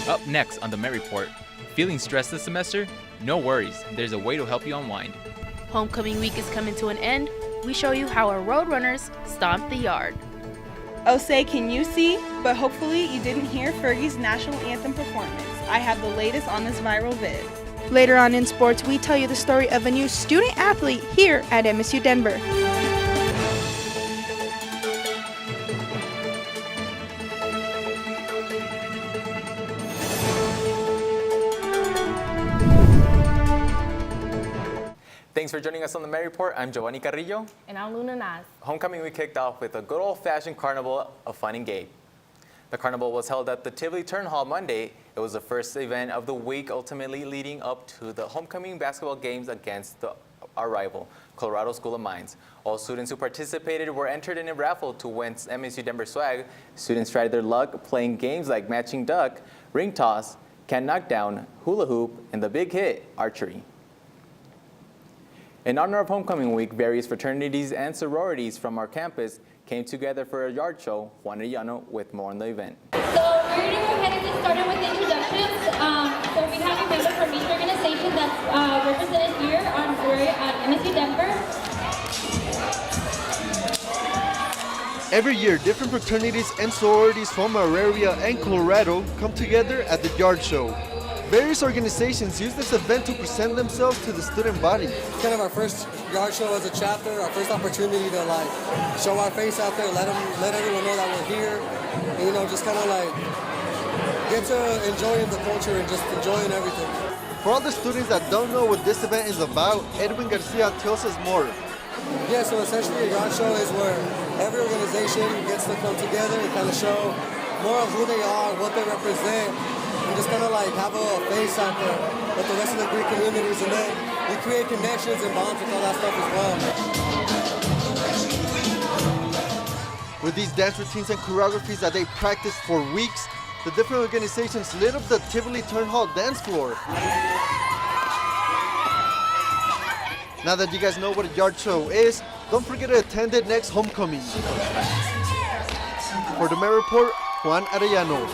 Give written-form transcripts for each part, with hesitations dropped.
Up next on the Met Report, feeling stressed this semester? No worries, there's a way to help you unwind. Homecoming week is coming to an end. We show you how our Roadrunners stomped the yard. Oh, say, can you see? But hopefully you didn't hear Fergie's national anthem performance. I have the latest on this viral vid. Later on in sports, we tell you the story of a new student athlete here at MSU Denver. Thanks for joining us on the Met Report. I'm Jhovani Carrillo. And I'm Nas. Homecoming week kicked off with a good old-fashioned carnival of fun and gay. The carnival was held at the Tivoli Turn Hall Monday. It was the first event of the week, ultimately leading up to the homecoming basketball games against our rival, Colorado School of Mines. All students who participated were entered in a raffle to win MSU Denver swag. Students tried their luck playing games like matching duck, ring toss, can knockdown, hula hoop, and the big hit, archery. In honor of Homecoming Week, various fraternities and sororities from our campus came together for a yard show. Juan Arellano with more on the event. So we're going to go ahead and get started with introductions. So we have a member from each organization that's represented here at MSU Denver. Every year, different fraternities and sororities from our area and Colorado come together at the yard show. Various organizations use this event to present themselves to the student body. It's kind of our first yard show as a chapter, our first opportunity to show our face out there, let everyone know that we're here, and just kind of get to enjoying the culture and just enjoying everything. For all the students that don't know what this event is about, Edwin Garcia tells us more. Yeah, so essentially a yard show is where every organization gets to come together and kind of show more of who they are, what they represent, and just kind of have a face out there with the rest of the Greek communities, and then we create connections and bonds with all that stuff as well. With these dance routines and choreographies that they practice for weeks, the different organizations lit up the Tivoli Turn Hall dance floor. Now that you guys know what a yard show is, don't forget to attend it next homecoming. For the Met Report, Juan Arellano.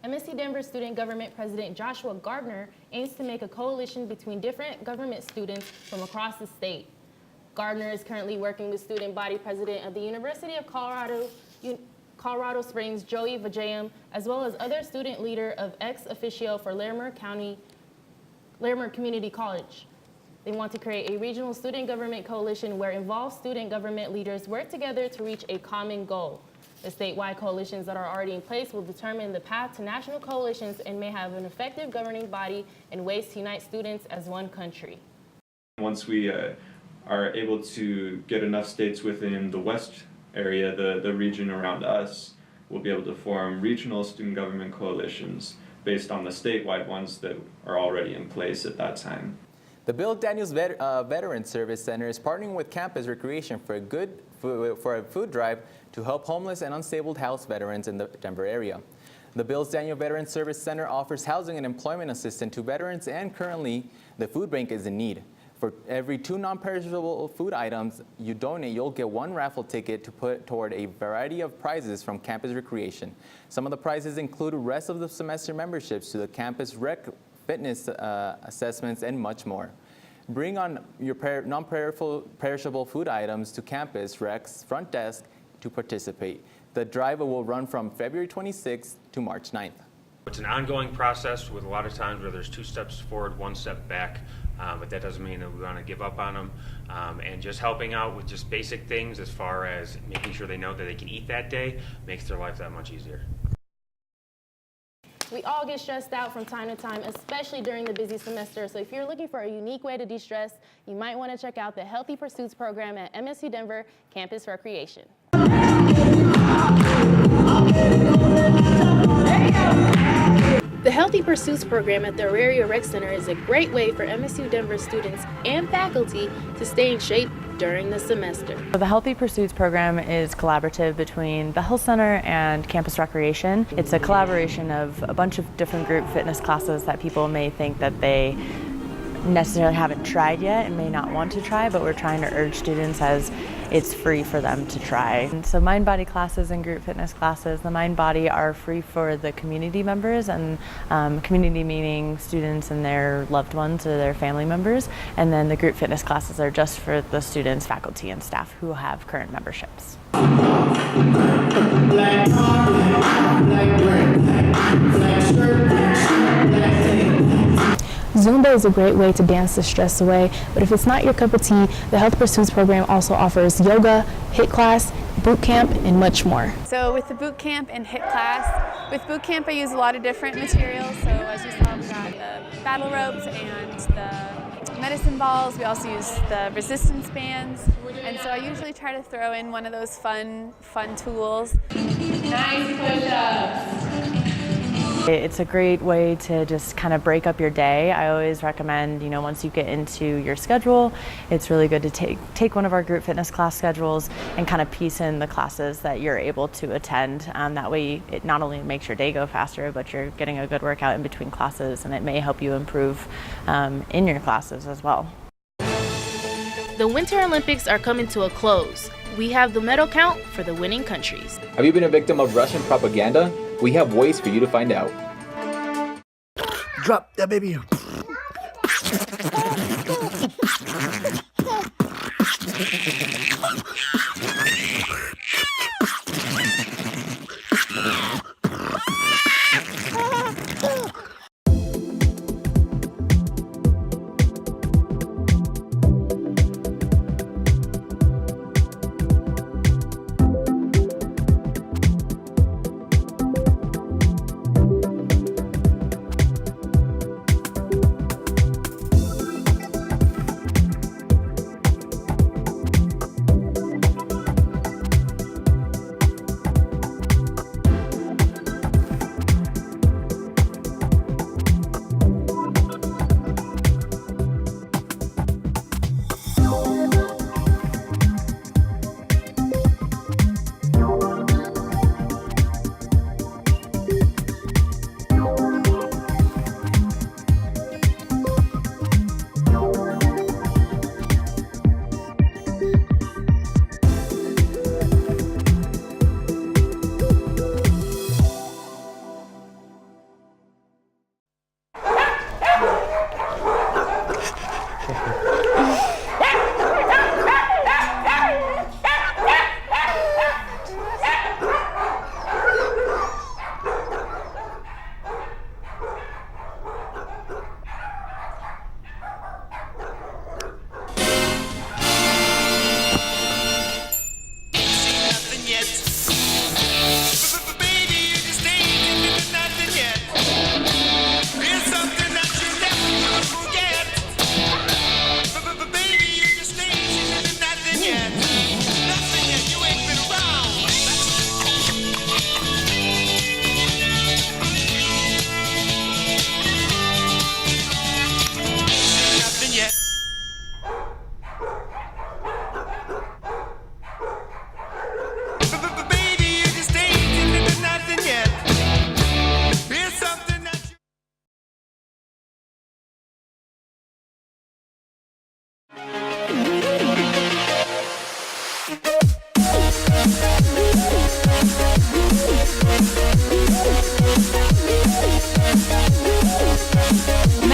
MSU Denver Student Government President Joshua Gardner aims to make a coalition between different government students from across the state. Gardner is currently working with Student Body President of the University of Colorado Springs, Joey Vajayam, as well as other student leader of ex officio for Larimer Community College. They want to create a regional student government coalition where involved student government leaders work together to reach a common goal. The statewide coalitions that are already in place will determine the path to national coalitions and may have an effective governing body and ways to unite students as one country. Once we are able to get enough states within the West area, the region around us, we'll be able to form regional student government coalitions based on the statewide ones that are already in place at that time. The Bill Daniels Veteran Service Center is partnering with Campus Recreation for a food drive to help homeless and unstable house veterans in the Denver area. The Bill Daniels Veteran Service Center offers housing and employment assistance to veterans, and currently the food bank is in need. For every 2 non-perishable food items you donate, you'll get 1 raffle ticket to put toward a variety of prizes from Campus Recreation. Some of the prizes include rest of the semester memberships to the Campus Rec fitness assessments, and much more. Bring on your non-perishable food items to Campus Rec's front desk to participate. The drive will run from February 26th to March 9th. It's an ongoing process with a lot of times where there's 2 steps forward, 1 step back, but that doesn't mean that we want to give up on them. And just helping out with just basic things as far as making sure they know that they can eat that day makes their life that much easier. We all get stressed out from time to time, especially during the busy semester. So if you're looking for a unique way to de-stress, you might want to check out the Healthy Pursuits program at MSU Denver Campus Recreation. The Healthy Pursuits program at the Auraria Rec Center is a great way for MSU Denver students and faculty to stay in shape during the semester. The Healthy Pursuits program is collaborative between the Health Center and Campus Recreation. It's a collaboration of a bunch of different group fitness classes that people may think that they necessarily haven't tried yet and may not want to try, but we're trying to urge students as it's free for them to try. And so mind body classes and group fitness classes, the mind body are free for the community members, and community meaning students and their loved ones or their family members, and then the group fitness classes are just for the students, faculty, and staff who have current memberships. Zumba is a great way to dance the stress away, but if it's not your cup of tea, the Health Pursuits program also offers yoga, HIIT class, boot camp, and much more. So with the boot camp and HIIT class, with boot camp I use a lot of different materials. So as you saw, we got the battle ropes and the medicine balls. We also use the resistance bands. And so I usually try to throw in one of those fun tools. Nice push-ups. It's a great way to just kind of break up your day. I always recommend, once you get into your schedule, it's really good to take one of our group fitness class schedules and kind of piece in the classes that you're able to attend. That way it not only makes your day go faster, but you're getting a good workout in between classes, and it may help you improve in your classes as well. The Winter Olympics are coming to a close. We have the medal count for the winning countries. Have you been a victim of Russian propaganda? We have ways for you to find out. Drop that baby.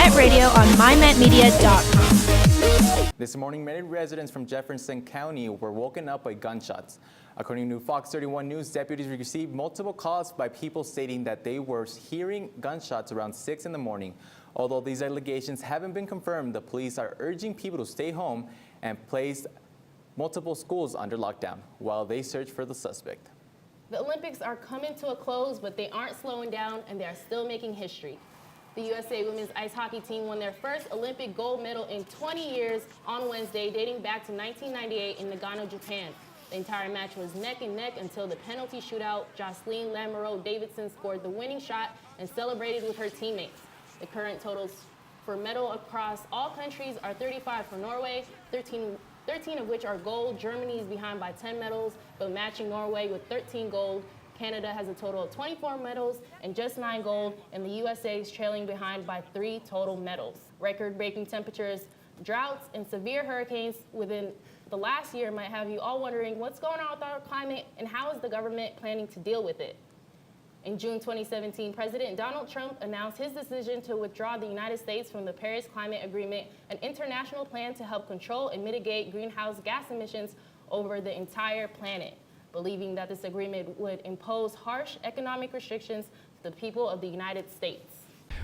EMET Radio on mymetmedia.com. This morning, many residents from Jefferson County were woken up by gunshots. According to Fox 31 News, deputies received multiple calls by people stating that they were hearing gunshots around 6 in the morning. Although these allegations haven't been confirmed, the police are urging people to stay home and placed multiple schools under lockdown while they search for the suspect. The Olympics are coming to a close, but they aren't slowing down and they are still making history. The USA women's ice hockey team won their first Olympic gold medal in 20 years on Wednesday, dating back to 1998 in Nagano, Japan. The entire match was neck and neck until the penalty shootout. Jocelyn Lamoureux-Davidson scored the winning shot and celebrated with her teammates. The current totals for medal across all countries are 35 for Norway, 13 of which are gold. Germany is behind by 10 medals, but matching Norway with 13 gold. Canada has a total of 24 medals and just 9 gold, and the USA is trailing behind by 3 total medals. Record-breaking temperatures, droughts, and severe hurricanes within the last year might have you all wondering what's going on with our climate and how is the government planning to deal with it. In June 2017, President Donald Trump announced his decision to withdraw the United States from the Paris Climate Agreement, an international plan to help control and mitigate greenhouse gas emissions over the entire planet, believing that this agreement would impose harsh economic restrictions to the people of the United States.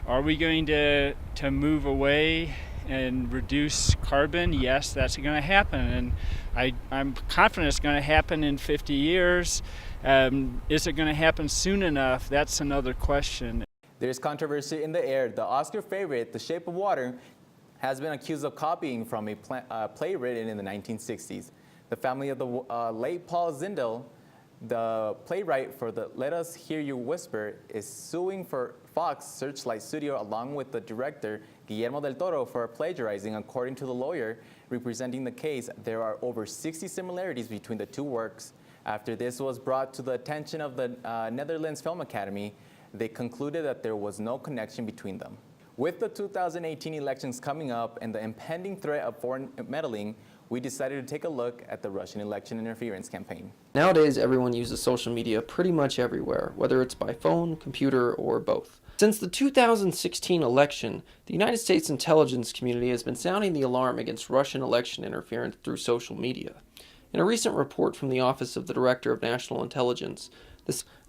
Are we going to move away and reduce carbon? Yes, that's going to happen, and I'm confident it's going to happen in 50 years. Is it going to happen soon enough? That's another question. There's controversy in the air. The Oscar favorite, The Shape of Water, has been accused of copying from a play written in the 1960s. The family of the late Paul Zindel, the playwright for the Let Us Hear You Whisper, is suing for Fox Searchlight Studio along with the director Guillermo del Toro for plagiarizing. According to the lawyer representing the case, there are over 60 similarities between the two works. After this was brought to the attention of the Netherlands Film Academy, they concluded that there was no connection between them. With the 2018 elections coming up and the impending threat of foreign meddling, we decided to take a look at the Russian election interference campaign. Nowadays, everyone uses social media pretty much everywhere, whether it's by phone, computer, or both. Since the 2016 election, the United States intelligence community has been sounding the alarm against Russian election interference through social media. In a recent report from the Office of the Director of National Intelligence,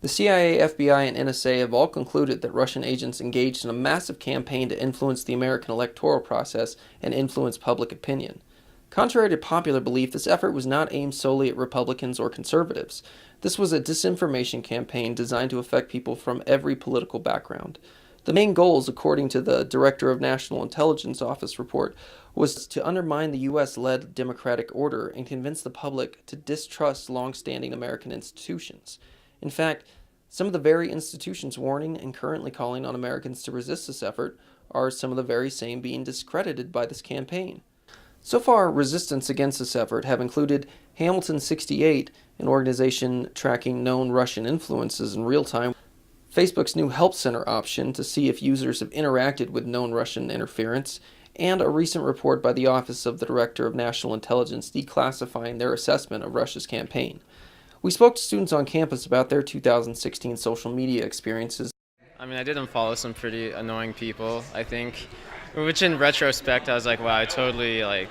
the CIA, FBI, and NSA have all concluded that Russian agents engaged in a massive campaign to influence the American electoral process and influence public opinion. Contrary to popular belief, this effort was not aimed solely at Republicans or conservatives. This was a disinformation campaign designed to affect people from every political background. The main goals, according to the Director of National Intelligence Office report, was to undermine the U.S.-led democratic order and convince the public to distrust long-standing American institutions. In fact, some of the very institutions warning and currently calling on Americans to resist this effort are some of the very same being discredited by this campaign. So far, resistance against this effort have included Hamilton 68, an organization tracking known Russian influences in real time, Facebook's new Help Center option to see if users have interacted with known Russian interference, and a recent report by the Office of the Director of National Intelligence declassifying their assessment of Russia's campaign. We spoke to students on campus about their 2016 social media experiences. I mean, I didn't follow some pretty annoying people, I think, which in retrospect, I was like, wow, I totally like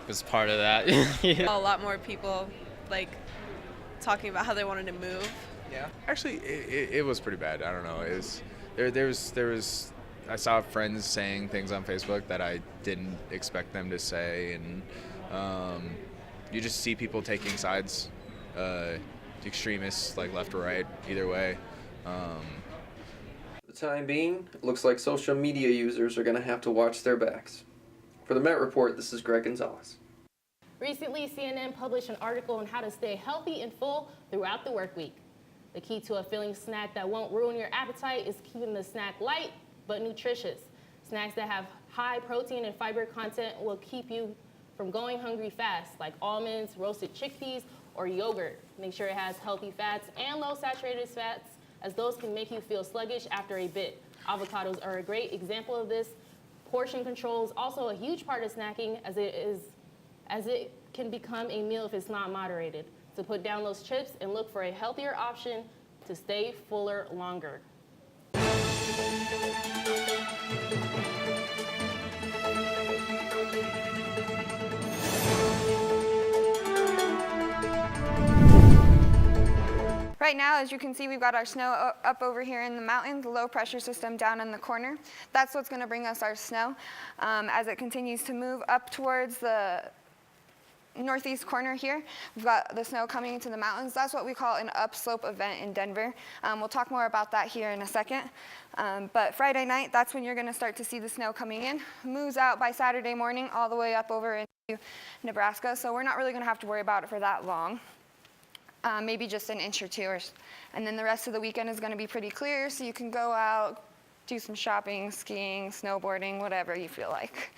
was part of that. A lot more people talking about how they wanted to move. Yeah. Actually, it was pretty bad. I don't know. It was there was I saw friends saying things on Facebook that I didn't expect them to say, and you just see people taking sides, extremists, like left or right, either way. For the time being, it looks like social media users are going to have to watch their backs. For the Met Report, this is Greg Gonzalez. Recently, CNN published an article on how to stay healthy and full throughout the work week. The key to a filling snack that won't ruin your appetite is keeping the snack light but nutritious. Snacks that have high protein and fiber content will keep you from going hungry fast, like almonds, roasted chickpeas, or yogurt. Make sure it has healthy fats and low saturated fats, as those can make you feel sluggish after a bit. Avocados are a great example of this. Portion control is also a huge part of snacking, as it can become a meal if it's not moderated. So put down those chips and look for a healthier option to stay fuller longer. Right now, as you can see, we've got our snow up over here in the mountains, the low pressure system down in the corner. That's what's going to bring us our snow as it continues to move up towards the northeast corner here. We've got the snow coming into the mountains. That's what we call an upslope event in Denver. We'll talk more about that here in a second. But Friday night, that's when you're going to start to see the snow coming in. Moves out by Saturday morning all the way up over into Nebraska, so we're not really going to have to worry about it for that long. Maybe just an inch or two. And then the rest of the weekend is going to be pretty clear, so you can go out, do some shopping, skiing, snowboarding, whatever you feel like.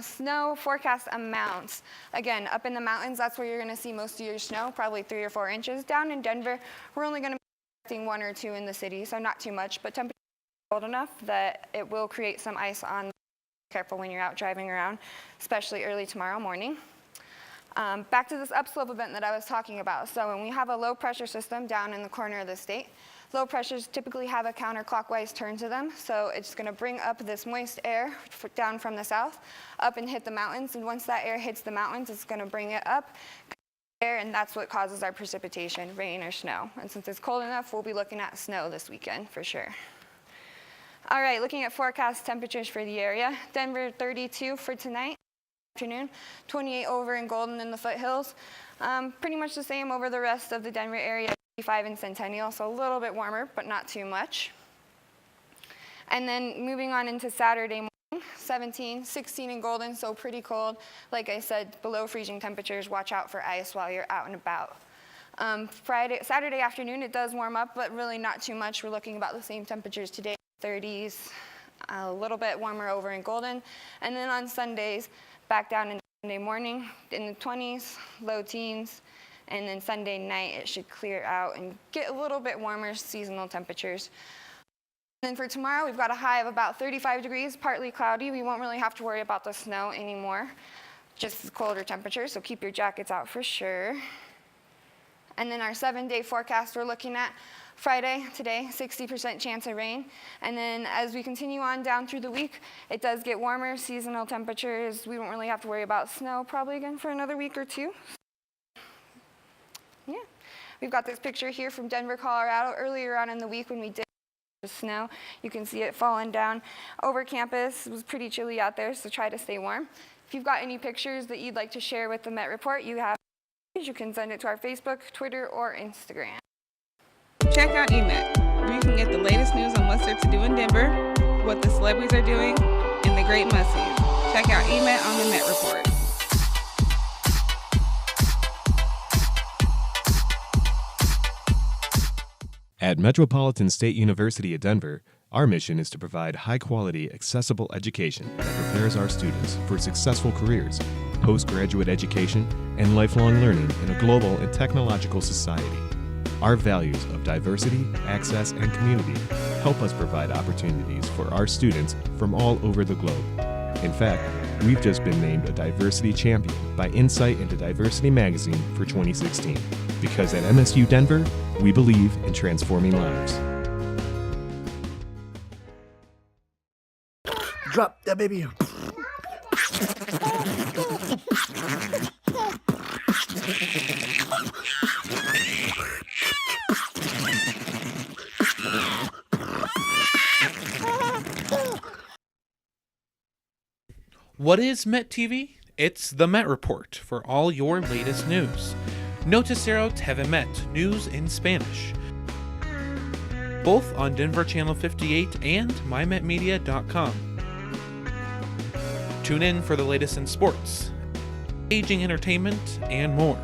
Snow forecast amounts. Again, up in the mountains, that's where you're going to see most of your snow, probably 3 or 4 inches. Down in Denver, we're only going to 1 or 2 in the city, so not too much, but temperature cold enough that it will create some ice on. Careful when you're out driving around, especially early tomorrow morning. Back to this upslope event that I was talking about. So when we have a low pressure system down in the corner of the state, low pressures typically have a counterclockwise turn to them. So it's going to bring up this moist air down from the south, up and hit the mountains. And once that air hits the mountains, it's going to bring it up, and that's what causes our precipitation, rain or snow. And since it's cold enough, we'll be looking at snow this weekend for sure. All right, looking at forecast temperatures for the area. Denver, 32 for tonight, afternoon, 28 over in Golden in the foothills. Pretty much the same over the rest of the Denver area, 55 in Centennial, so a little bit warmer, but not too much. And then moving on into Saturday morning, 17, 16 in Golden, so pretty cold. Like I said, below freezing temperatures, watch out for ice while you're out and about. Saturday afternoon, it does warm up, but really not too much. We're looking about the same temperatures today. 30s, a little bit warmer over in Golden. And then on Sundays, back down in Sunday morning in the 20s, low teens. And then Sunday night, it should clear out and get a little bit warmer seasonal temperatures. And then for tomorrow, we've got a high of about 35 degrees, partly cloudy. We won't really have to worry about the snow anymore, just colder temperatures, so keep your jackets out for sure. And then our 7-day forecast we're looking at, Friday, today, 60% chance of rain. And then as we continue on down through the week, it does get warmer, seasonal temperatures. We won't really have to worry about snow probably again for another week or two. Yeah, we've got this picture here from Denver, Colorado, earlier on in the week when we did the snow. You can see it falling down over campus. It was pretty chilly out there, so try to stay warm. If you've got any pictures that you'd like to share with the Met Report, you can send it to our Facebook, Twitter, or Instagram. Check out EMET, where you can get the latest news on what's there to do in Denver, what the celebrities are doing, and the great must-sees. Check out EMET on the Met Report. At Metropolitan State University at Denver, our mission is to provide high-quality, accessible education that prepares our students for successful careers, postgraduate education, and lifelong learning in a global and technological society. Our values of diversity, access, and community help us provide opportunities for our students from all over the globe. In fact, we've just been named a diversity champion by Insight into Diversity magazine for 2016. Because at MSU Denver, we believe in transforming lives. Drop that baby. What is Met TV? It's the Met Report for all your latest news. Noticiero TV Met, news in Spanish. Both on Denver Channel 58 and mymetmedia.com. Tune in for the latest in sports, aging entertainment, and more.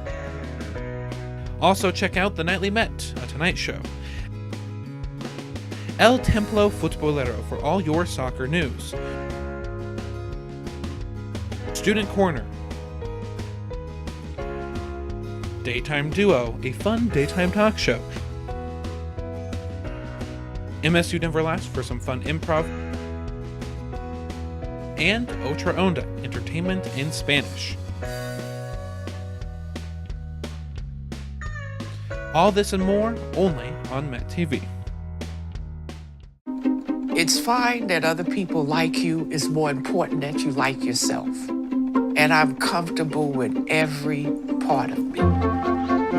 Also check out the Nightly Met, a Tonight Show. El Templo Futbolero for all your soccer news. Student Corner. Daytime Duo, a fun daytime talk show. MSU Denver Last for some fun improv. And Otra Onda, entertainment in Spanish. All this and more only on Met TV. It's fine that other people like you. It's more important that you like yourself. And I'm comfortable with every part of me.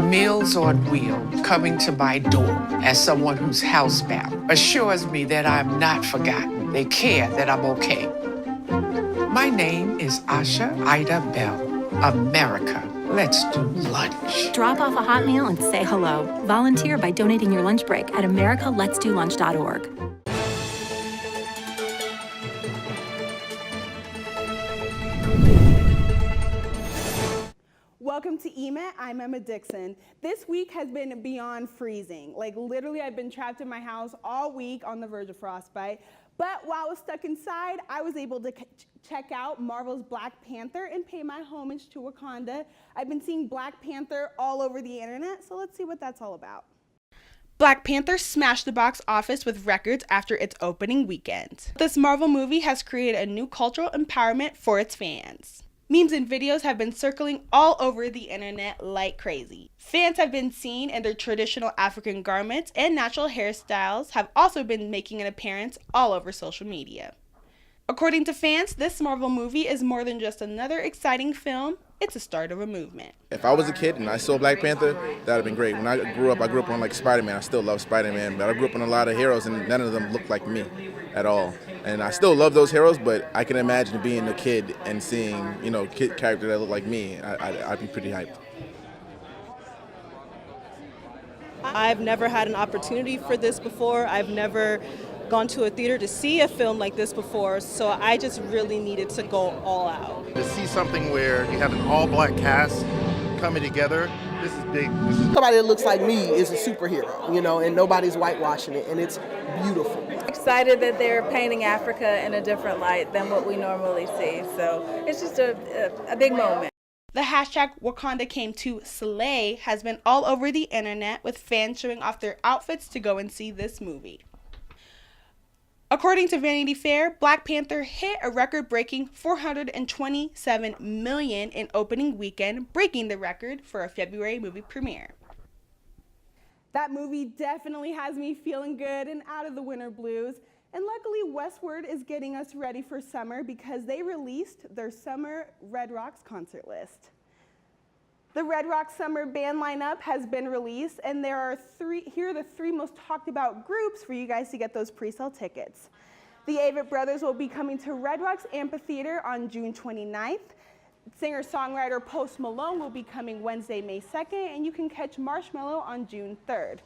Meals on Wheels coming to my door as someone who's housebound assures me that I'm not forgotten. They care that I'm okay. My name is Asha Ida Bell. America, let's do lunch. Drop off a hot meal and say hello. Volunteer by donating your lunch break at americaletsdolunch.org. Welcome to EMET. I'm Emma Dickson. This week has been beyond freezing. Like literally, I've been trapped in my house all week on the verge of frostbite. But while I was stuck inside, I was able to check out Marvel's Black Panther and pay my homage to Wakanda. I've been seeing Black Panther all over the internet, so let's see what that's all about. Black Panther smashed the box office with records after its opening weekend. This Marvel movie has created a new cultural empowerment for its fans. Memes and videos have been circling all over the internet like crazy. Fans have been seen in their traditional African garments, and natural hairstyles have also been making an appearance all over social media. According to fans, this Marvel movie is more than just another exciting film, it's a start of a movement. If I was a kid and I saw Black Panther, that would have been great. When I grew up on like Spider-Man. I still love Spider-Man, but I grew up on a lot of heroes and none of them looked like me at all. And I still love those heroes, but I can imagine being a kid and seeing, kid characters that look like me. I'd be pretty hyped. I've never had an opportunity for this before. I've never gone to a theater to see a film like this before, so I just really needed to go all out. To see something where you have an all-black cast coming together, this is big. Somebody that looks like me is a superhero, and nobody's whitewashing it, and it's beautiful. Excited that they're painting Africa in a different light than what we normally see, so it's just a big moment. The hashtag Wakanda Came to Slay has been all over the internet, with fans showing off their outfits to go and see this movie. According to Vanity Fair, Black Panther hit a record-breaking $427 million in opening weekend, breaking the record for a February movie premiere. That movie definitely has me feeling good and out of the winter blues. And luckily, Westward is getting us ready for summer because they released their summer Red Rocks concert list. The Red Rocks summer band lineup has been released, and here are the three most talked about groups for you guys to get those pre-sale tickets. The Avett Brothers will be coming to Red Rocks Amphitheater on June 29th. Singer-songwriter Post Malone will be coming Wednesday, May 2nd, and you can catch Marshmello on June 3rd.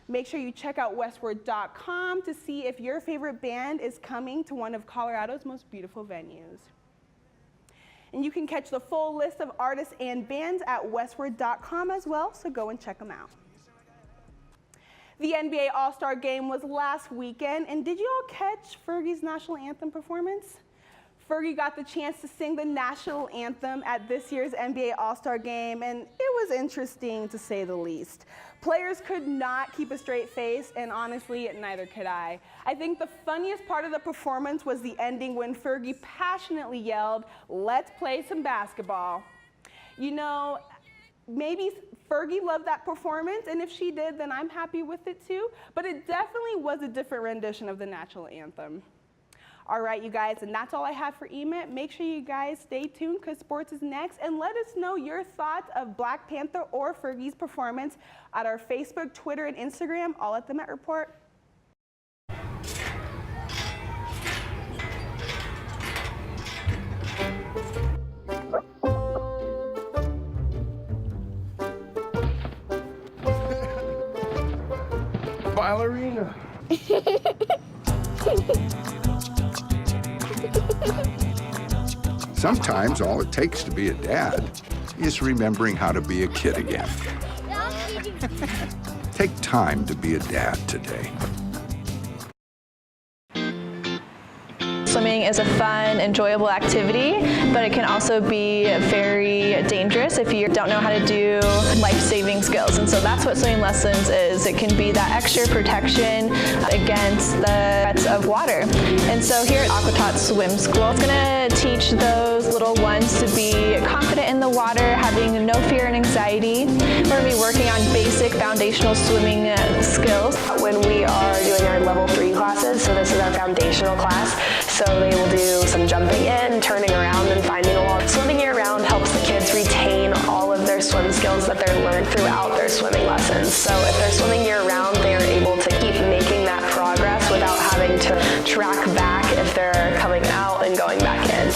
Make sure you check out westward.com to see if your favorite band is coming to one of Colorado's most beautiful venues. And you can catch the full list of artists and bands at westward.com as well, so go and check them out. The NBA All-Star Game was last weekend, and did you all catch Fergie's national anthem performance? Fergie got the chance to sing the national anthem at this year's NBA All-Star Game, and it was interesting to say the least. Players could not keep a straight face, and honestly, neither could I. I think the funniest part of the performance was the ending when Fergie passionately yelled, "Let's play some basketball." Maybe Fergie loved that performance, and if she did, then I'm happy with it too, but it definitely was a different rendition of the national anthem. All right, you guys, and that's all I have for EMET. Make sure you guys stay tuned because sports is next, and let us know your thoughts of Black Panther or Fergie's performance at our Facebook, Twitter, and Instagram, all at the Met Report. Ballerina. Sometimes all it takes to be a dad is remembering how to be a kid again. Take time to be a dad today. Swimming is a fun, enjoyable activity, but it can also be very dangerous if you don't know how to do life-saving skills. And so that's what swimming lessons is. It can be that extra protection against the threats of water. And so here at Aquatot Swim School, it's going to teach those little ones to be confident in the water, having no fear and anxiety. We're going to be working on basic foundational swimming skills. When we are doing our level 3 classes, so this is our foundational class, so they will do some jumping in, turning around, and finding a wall. Swimming year-round helps the kids retain all of their swim skills that they're learned throughout their swimming lessons. So if they're swimming year-round, they are able to keep making that progress without having to track back if they're coming out and going back in.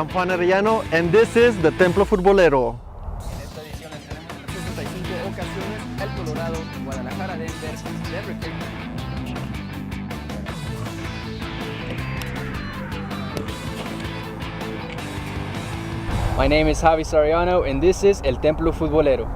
I'm Juan Arellano, and this is the Templo Futbolero. En esta edición tenemos 65 ocasiones el Colorado, Guadalajara, Denver, My name is Javi Sariano, and this is El Templo Futbolero.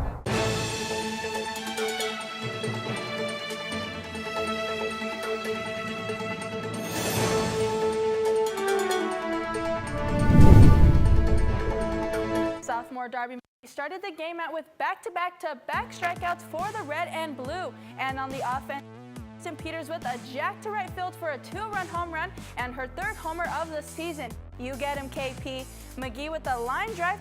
Sophomore Darby started the game out with back-to-back-to-back strikeouts for the red and blue. And on the offense, St. Peters with a jack to right field for a 2-run home run and her 3rd homer of the season. You get him, KP. McGee with a line drive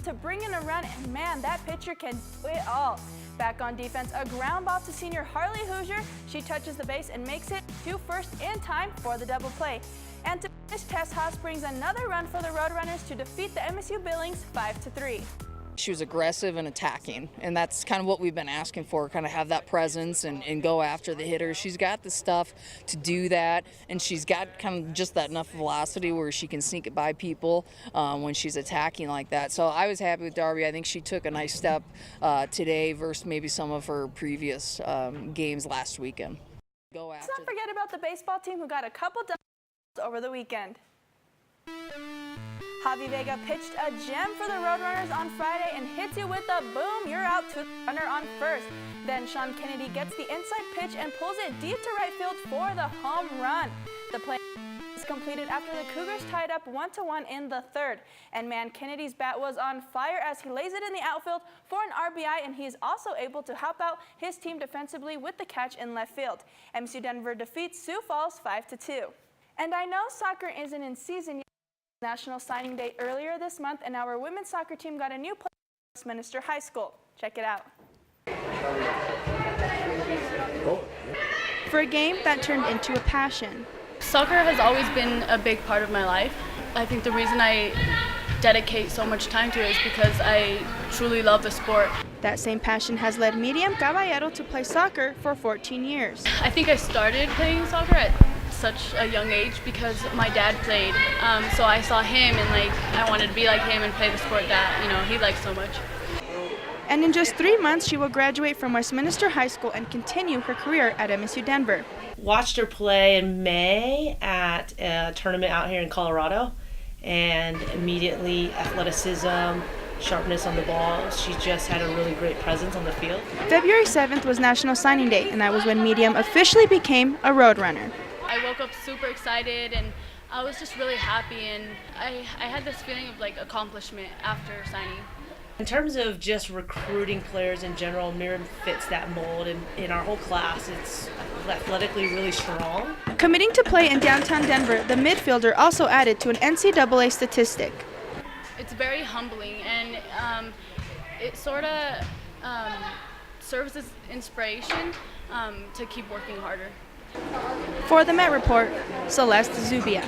to bring in a run, and man, that pitcher can do it all. Back on defense, a ground ball to senior Harley Hoosier. She touches the base and makes it to first in time for the double play. And to finish, Tess Haas brings another run for the Roadrunners to defeat the MSU Billings 5-3. She was aggressive and attacking, and that's kind of what we've been asking for, kind of have that presence and go after the hitters. She's got the stuff to do that, and she's got kind of just that enough velocity where she can sneak it by people when she's attacking like that. So I was happy with Darby. I think she took a nice step today versus maybe some of her previous games last weekend. Let's not forget about the baseball team who got a couple doubles over the weekend. Javi Vega pitched a gem for the Roadrunners on Friday and hits you with a boom, you're out to the runner on first. Then Sean Kennedy gets the inside pitch and pulls it deep to right field for the home run. The play is completed after the Cougars tied up 1-1 in the 3rd. And man, Kennedy's bat was on fire as he lays it in the outfield for an RBI, and he's also able to help out his team defensively with the catch in left field. MSU Denver defeats Sioux Falls 5-2. And I know soccer isn't in season yet. National Signing Day earlier this month, and our women's soccer team got a new player at Westminster High School. Check it out. For a game that turned into a passion. Soccer has always been a big part of my life. I think the reason I dedicate so much time to it is because I truly love the sport. That same passion has led Miriam Caballero to play soccer for 14 years. I think I started playing soccer at such a young age because my dad played. So I saw him and I wanted to be like him and play the sport that he likes so much. And in just 3 months, she will graduate from Westminster High School and continue her career at MSU Denver. Watched her play in May at a tournament out here in Colorado, and immediately athleticism, sharpness on the ball. She just had a really great presence on the field. February 7th was National Signing Day, and that was when Medium officially became a Roadrunner. I woke up super excited and I was just really happy, and I had this feeling of accomplishment after signing. In terms of just recruiting players in general, Miriam fits that mold, and in our whole class, it's athletically really strong. Committing to play in downtown Denver, the midfielder also added to an NCAA statistic. It's very humbling, and it sort of serves as inspiration to keep working harder. For the Met Report, Celeste Zubia.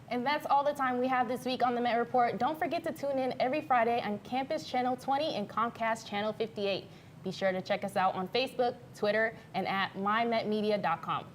And that's all the time we have this week on the Met Report. Don't forget to tune in every Friday on Campus Channel 20 and Comcast Channel 58. Be sure to check us out on Facebook, Twitter, and at mymetmedia.com.